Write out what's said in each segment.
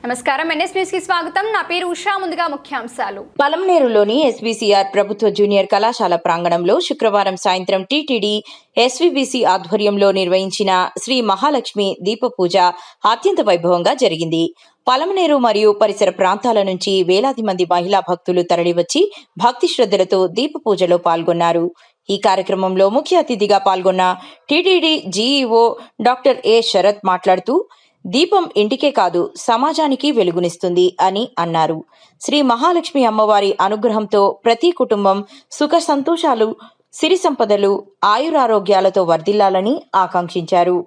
నమస్కారం, NS news కి స్వాగతం. నా పేరు ఉషా. ముందుగా ముఖ్యాంశాలు. పలమనేరులోని ఎస్వీసీఆర్ ప్రభుత్వ జూనియర్ కళాశాల ప్రాంగణంలో శుక్రవారం సాయంత్రం టీటీడీ ఎస్వీబీసీ ఆధ్వర్యంలో నిర్వహించిన శ్రీ మహాలక్ష్మి దీపపూజ అత్యంత వైభవంగా జరిగింది. పలమనేరు మరియు పరిసర ప్రాంతాల నుంచి వేలాది మంది మహిళా భక్తులు తరలివచ్చి భక్తి శ్రద్ధలతో దీపపూజలో పాల్గొన్నారు. ఈ కార్యక్రమంలో ముఖ్య అతిథిగా పాల్గొన్న TTD JEO doctor A Sarath మాట్లాడుతూ, దీపం ఇంటికే కాదు సమాజానికి వెలుగునిస్తుంది అని అన్నారు. శ్రీ మహాలక్ష్మి అమ్మవారి అనుగ్రహంతో ప్రతి కుటుంబం సుఖ సంతోషాలు, సిరి సంపదలు, ఆయురారోగ్యాలతో వర్ధిల్లాలని ఆకాంక్షించారు.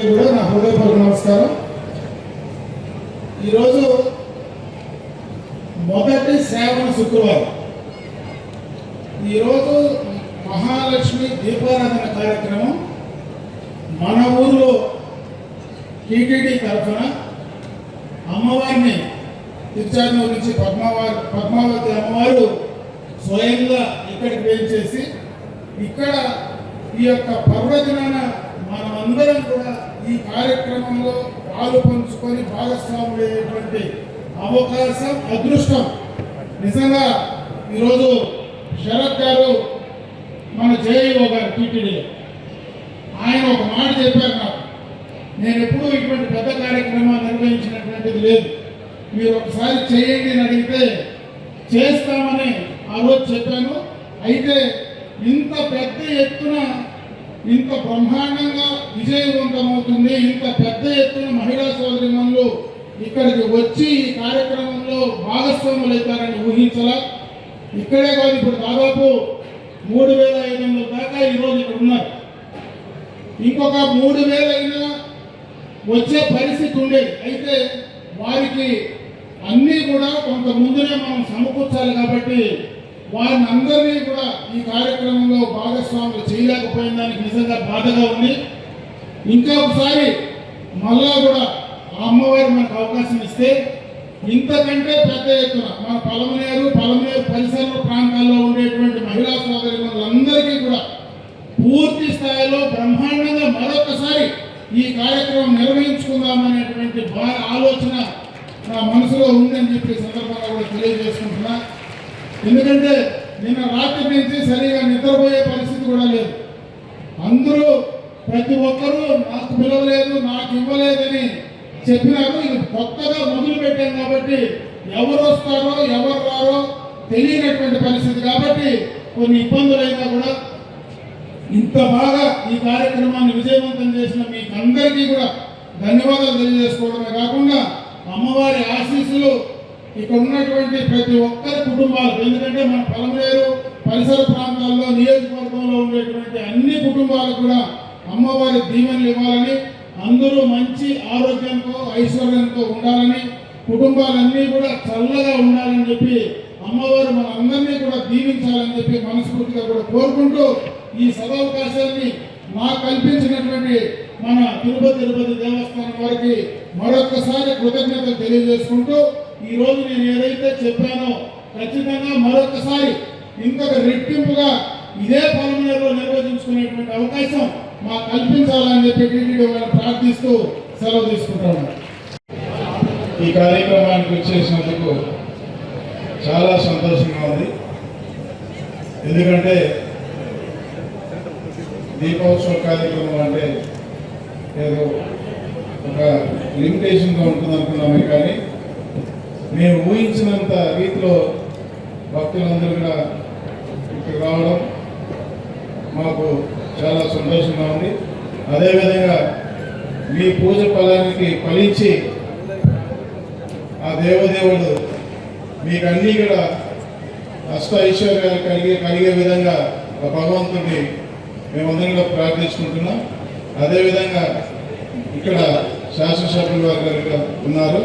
కూడా నా హృదయపూర్వక నమస్కారం. ఈరోజు మొదటి శ్రావణ శుక్రవారం. ఈరోజు మహాలక్ష్మి దీపారాధన కార్యక్రమం మన ఊరిలో టీటీడీ తరఫున అమ్మవారిని తిరుచానూరు నుంచి పద్మావతి అమ్మవారు స్వయంగా ఇక్కడికి వేయించేసి ఇక్కడ ఈ యొక్క పర్వదినాన మనమందరం కూడా ఈ కార్యక్రమంలో పాలు పంచుకొని భాగస్వాములయ్యేటువంటి అవకాశం, అదృష్టం. నిజంగా ఈరోజు శరత్ గారు మన జేఈఓ గారు టీటీడీలో ఆయన ఒక మాట చెప్పారు నాకు. నేను ఎప్పుడూ ఇటువంటి పెద్ద కార్యక్రమాలు నిర్వహించినటువంటిది లేదు, మీరు ఒకసారి చేయండి అని అడిగితే చేస్తామని ఆ రోజు చెప్పాను. అయితే ఇంత పెద్ద ఎత్తున, ఇంత బ్రహ్మాండంగా విజయవంతమవుతుంది, ఇంత పెద్ద ఎత్తున మహిళా సోదరిమణులు ఇక్కడికి వచ్చి ఈ కార్యక్రమంలో భాగస్వాములు అవుతారని ఊహించలా. ఇక్కడే కాదు, ఇప్పుడు దాదాపు 3,500 దాకా ఈరోజు ఇక్కడ ఉన్నారు. ఇంకొక 3,000 అయినా వచ్చే పరిస్థితి ఉండేది. అయితే వారికి అన్నీ కూడా కొంత ముందునే మనం సమకూర్చాలి కాబట్టి వారిని అందరినీ కూడా ఈ కార్యక్రమంలో భాగస్వాములు చేయలేకపోయిన దానికి నిజంగా బాధగా ఉంది. ఇంకా ఒకసారి మళ్ళా కూడా ఆ అమ్మవారు మనకు అవకాశం ఇస్తే ఇంతకంటే పెద్ద ఎత్తున మన పలమనేరు పరిసర ప్రాంతాల్లో ఉండేటువంటి మహిళా సోదరులందరికీ కూడా పూర్తి స్థాయిలో బ్రహ్మాండంగా మరొకసారి ఈ కార్యక్రమం నిర్వహించుకుందామనేటువంటి ఆలోచన నా మనసులో ఉందని చెప్పి సందర్భంగా కూడా తెలియజేసుకుంటున్నా. ఎందుకంటే నిన్న రాత్రి నుంచి సరిగా నిద్రపోయే పరిస్థితి కూడా లేదు. అందరూ ప్రతి ఒక్కరూ నాకు పిలవలేదు, నాకు ఇవ్వలేదని చెప్పినారు. ఇది కొత్తగా మొదలు పెట్టాం కాబట్టి ఎవరు వస్తారో ఎవరు రారో తెలియనటువంటి పరిస్థితి కాబట్టి కొన్ని ఇబ్బందులైనా కూడా ఇంత బాగా ఈ కార్యక్రమాన్ని విజయవంతం చేసిన మీకు అందరికీ కూడా ధన్యవాదాలు తెలియజేసుకోవడమే కాకుండా అమ్మవారి ఆశీస్సులు ఇక్కడ ఉన్నటువంటి ప్రతి ఒక్కరి కుటుంబాలకు, ఎందుకంటే మన పలమనేరు పరిసర ప్రాంతాల్లో నియోజకవర్గంలో ఉండేటువంటి అన్ని కుటుంబాలకు కూడా అమ్మవారి దీవెనలు ఇవ్వాలని, అందరూ మంచి ఆరోగ్యంతో ఐశ్వర్యంతో ఉండాలని, కుటుంబాలన్నీ కూడా చల్లగా ఉండాలని చెప్పి అమ్మవారు మన అందరినీ కూడా దీవించాలని చెప్పి మనస్ఫూర్తిగా కూడా కోరుకుంటూ ఈ సదవకాశాన్ని నాకు కల్పించినటువంటి మన తిరుపతి దేవస్థానం వారికి మరొకసారి కృతజ్ఞతలు తెలియజేసుకుంటూ ఈరోజు నేను ఏదైతే చెప్పానో ఖచ్చితంగా మరొకసారి ఇంకొక రెట్టింపుగా ఇదే పలమనేరులో నిర్వహించుకునేటువంటి అవకాశం మాకు కల్పించాలని చెప్పి టీటీడీ వారిని ప్రార్థిస్తూ సెలవు తీసుకుంటాను. ఈ కార్యక్రమానికి వచ్చేసినందుకు చాలా సంతోషంగా ఉంది. ఎందుకంటే దీపోత్సవ కార్యక్రమం అంటే ఏదో ఒక లిమిటేషన్గా ఉంటుంది అనుకున్నామే, కానీ మేము ఊహించినంత రీతిలో భక్తులందరూ కూడా ఇక్కడ రావడం మాకు చాలా సంతోషంగా ఉంది. అదేవిధంగా మీ పూజ ఫలించి ఆ దేవదేవుడు మీకు అన్నీ కూడా అష్ట ఐశ్వర్యాలు కలిగే విధంగా ఆ భగవంతుడిని మేమందరం కూడా ప్రార్థించుకుంటున్నాం. అదేవిధంగా ఇక్కడ శాసనసభ్యులు వారు ఉన్నారు.